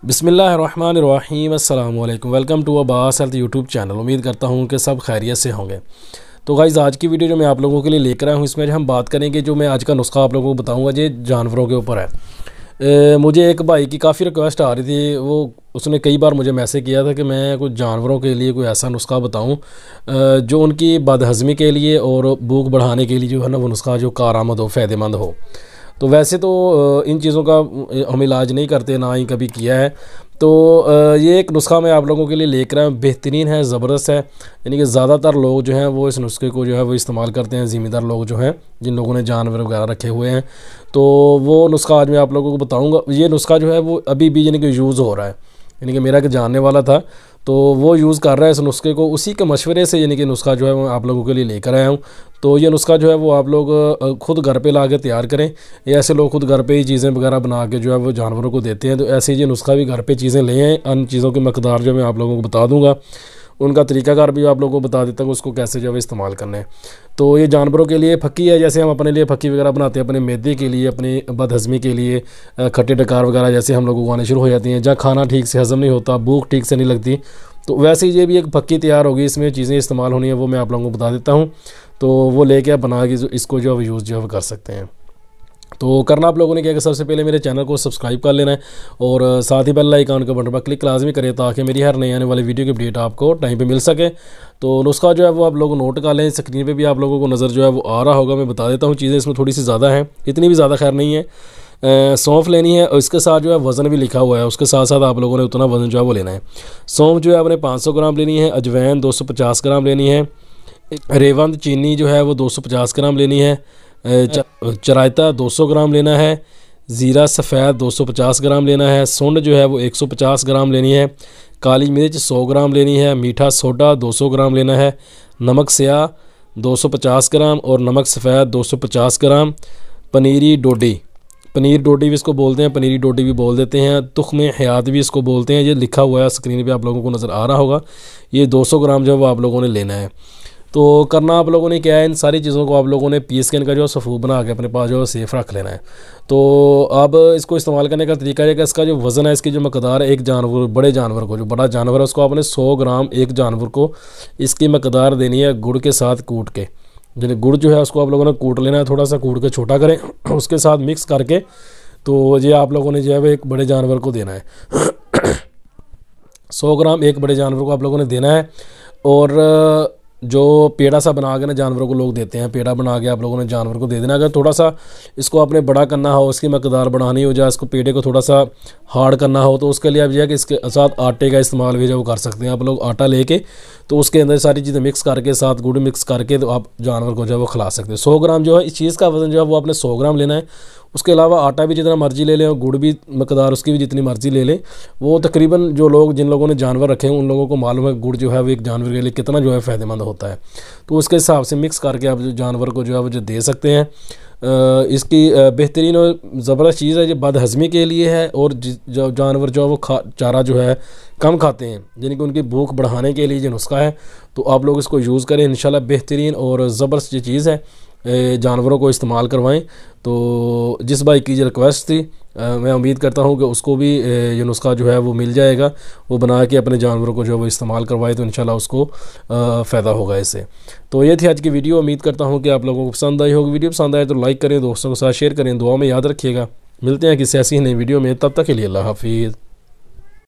बिस्मिल्लाहिर्रहमानिर्रहीम अस्सलाम वालेकुम। Welcome to Abbas health YouTube channel. उम्मीद करता हूँ कि सब खैरियत से होंगे। तो गाइज़, आज की वीडियो जो मैं आप लोगों के लिए लेकर आया हूँ, इसमें हम बात करेंगे, जो मैं आज का नुस्खा आप लोगों को बताऊँगा, ये जानवरों के ऊपर है। मुझे एक भाई की काफ़ी रिक्वेस्ट आ रही थी, उसने कई बार मुझे मैसेज किया था कि मैं कुछ जानवरों के लिए कोई ऐसा नुस्खा बताऊं जो उनकी बदहज़मी के लिए और भूख बढ़ाने के लिए जो है ना, वो नुस्खा जो कारआमद हो, फ़ायदेमंद हो। तो वैसे तो इन चीज़ों का हम इलाज नहीं करते, ना ही कभी किया है। तो ये एक नुस्खा मैं आप लोगों के लिए लेकर आया हूँ, बेहतरीन है, ज़बरदस्त है। यानी कि ज़्यादातर लोग जो हैं वो इस नुस्खे को जो है वो इस्तेमाल करते हैं, ज़िम्मेदार लोग जो हैं, जिन लोगों ने जानवर वगैरह रखे हुए हैं। तो वो नुस्खा आज मैं आप लोगों को बताऊँगा। ये नुस्खा जो है वो अभी भी यानी कि यूज़ हो रहा है, यानी कि मेरा एक जानने वाला था तो वो यूज़ कर रहा है इस नुस्खे को, उसी के मशवरे से यानी कि नुस्खा जो है मैं आप लोगों के लिए लेकर आया हूँ। तो ये नुस्खा जो है वो आप लोग खुद घर पे ला के तैयार करें, या ऐसे लोग खुद घर पे ही चीज़ें वगैरह बना के जो है वो जानवरों को देते हैं। तो ऐसे ये नुस्खा भी घर पे चीज़ें ले आएँ। अन चीज़ों की मकदार जो मैं आप लोगों को बता दूँगा, उनका तरीकाकार भी आप लोगों को बता देता हूँ, उसको कैसे जो है इस्तेमाल करना है। तो ये जानवरों के लिए फक्की है, जैसे हम अपने लिए फक्की वगैरह बनाते हैं, अपने मैदे के लिए, अपनी बदहज़मी के लिए, खट्टे डकार वगैरह जैसे हम लोगों को आने शुरू हो जाती हैं, जहाँ खाना ठीक से हज़म नहीं होता, भूख ठीक से नहीं लगती, तो वैसे ही ये भी एक फक्की तैयार होगी। इसमें चीज़ें इस्तेमाल होनी है, वो मैं आप लोगों को बता देता हूँ। तो वो लेके आप बना के इसको जो है यूज़ जो है कर सकते हैं। तो करना आप लोगों ने क्या कि सबसे पहले मेरे चैनल को सब्सक्राइब कर लेना है और साथ ही बेल आइकन के बटन पर क्लिक लाजमी करें, ताकि मेरी हर नई आने वाली वीडियो की अपडेट आपको टाइम पे मिल सके। तो नुस्खा जो है वो आप लोग नोट कर लें, स्क्रीन पे भी आप लोगों को नज़र जो है वो आ रहा होगा। मैं बता देता हूँ, चीज़ें इसमें थोड़ी सी ज़्यादा हैं, इतनी भी ज़्यादा खैर नहीं है। सौंफ लेनी है और इसके साथ जो है वज़न भी लिखा हुआ है, उसके साथ साथ आप लोगों ने उतना वज़न जो है वो लेना है। सौंफ जो है आपने 500 ग्राम लेनी है, अजवैन 250 ग्राम लेनी है, रेवंद चीनी जो है वो 250 ग्राम लेनी है, चरायता 200 ग्राम लेना है, ज़ीरा सफ़ेद 250 ग्राम लेना है, सुंड जो है वो 150 ग्राम लेनी है, काली मिर्च 100 ग्राम लेनी है, मीठा सोडा 200 ग्राम लेना है, नमक स्याह 250 ग्राम और नमक सफ़ेद 250 ग्राम, पनीरी डोडी, पनीर डोडी भी इसको बोलते हैं, पनीरी डोडी भी बोल देते हैं, तुख्म हयात भी इसको बोलते हैं। ये लिखा हुआ है स्क्रीन पे, आप लोगों को नज़र आ रहा होगा। ये 200 ग्राम जो है वो आप लोगों ने लेना है। तो करना आप लोगों ने क्या है, इन सारी चीज़ों को आप लोगों ने पीस के इनका जो है सफ़ूफ बना के अपने पास जो है सेफ़ रख लेना है। तो अब इसको इस्तेमाल करने का तरीका है कि इसका जो वज़न है, इसकी जो मकदार है, एक जानवर, बड़े जानवर को, जो बड़ा जानवर है उसको आपने 100 ग्राम एक जानवर को इसकी मकदार देनी है गुड़ के साथ कूट के। यानी गुड़ जो है उसको आप लोगों ने कूट लेना है, थोड़ा सा कूट के छोटा करें, उसके साथ मिक्स करके तो ये आप लोगों ने जो है वो एक बड़े जानवर को देना है। 100 ग्राम एक बड़े जानवर को आप लोगों ने देना है। और जो पेड़ा सा बना के ना जानवरों को लोग देते हैं, पेड़ा बना के आप लोगों ने जानवर को दे देना। अगर थोड़ा सा इसको आपने बड़ा करना हो, इसकी मकदार बढ़ानी हो, जाए इसको पेड़े को थोड़ा सा हार्ड करना हो, तो उसके लिए आप जो है कि इसके साथ आटे का इस्तेमाल भी जो वो कर सकते हैं। आप लोग आटा लेके तो उसके अंदर सारी चीज़ें मिक्स करके, साथ गुड़ मिक्स करके, तो आप जानवर को जो है वो खिला सकते हैं। 100 ग्राम जो है इस चीज़ का वज़न जो है वो आपने 100 ग्राम लेना है। उसके अलावा आटा भी जितना मर्जी ले लें और गुड़ भी मकदार उसकी भी जितनी मर्जी ले लें। वो तकरीबन जो लोग, जिन लोगों ने जानवर रखे हैं, उन लोगों को मालूम है गुड़ जो है वो एक जानवर के लिए कितना जो है फ़ायदेमंद होता है। तो उसके हिसाब से मिक्स करके आप जो जानवर को जो है वो जो दे सकते हैं। इसकी बेहतरीन और ज़बरदस्त चीज़ है, ये बदहज़मी के लिए है। और जो जानवर जो है वो चारा जो है कम खाते हैं, यानी कि उनकी भूख बढ़ाने के लिए ये नुस्खा है। तो आप लोग इसको यूज़ करें, इंशाल्लाह बेहतरीन और ज़बरदस्त ये चीज़ है। जानवरों को इस्तेमाल करवाएं। तो जिस भाई की ये रिक्वेस्ट थी, मैं उम्मीद करता हूं कि उसको भी ये नुस्खा जो है वो मिल जाएगा। वो बना के अपने जानवरों को जो है वो इस्तेमाल करवाए, तो इंशाल्लाह उसको फ़ायदा होगा इससे। तो ये थी आज की वीडियो। उम्मीद करता हूं कि आप लोगों को पसंद आई होगी। वीडियो पसंद आए तो लाइक करें, दोस्तों के साथ शेयर करें, दुआ में याद रखिएगा। मिलते हैं किसी ऐसी ही नई वीडियो में, तब तक के लिए अल्लाह हाफिज़।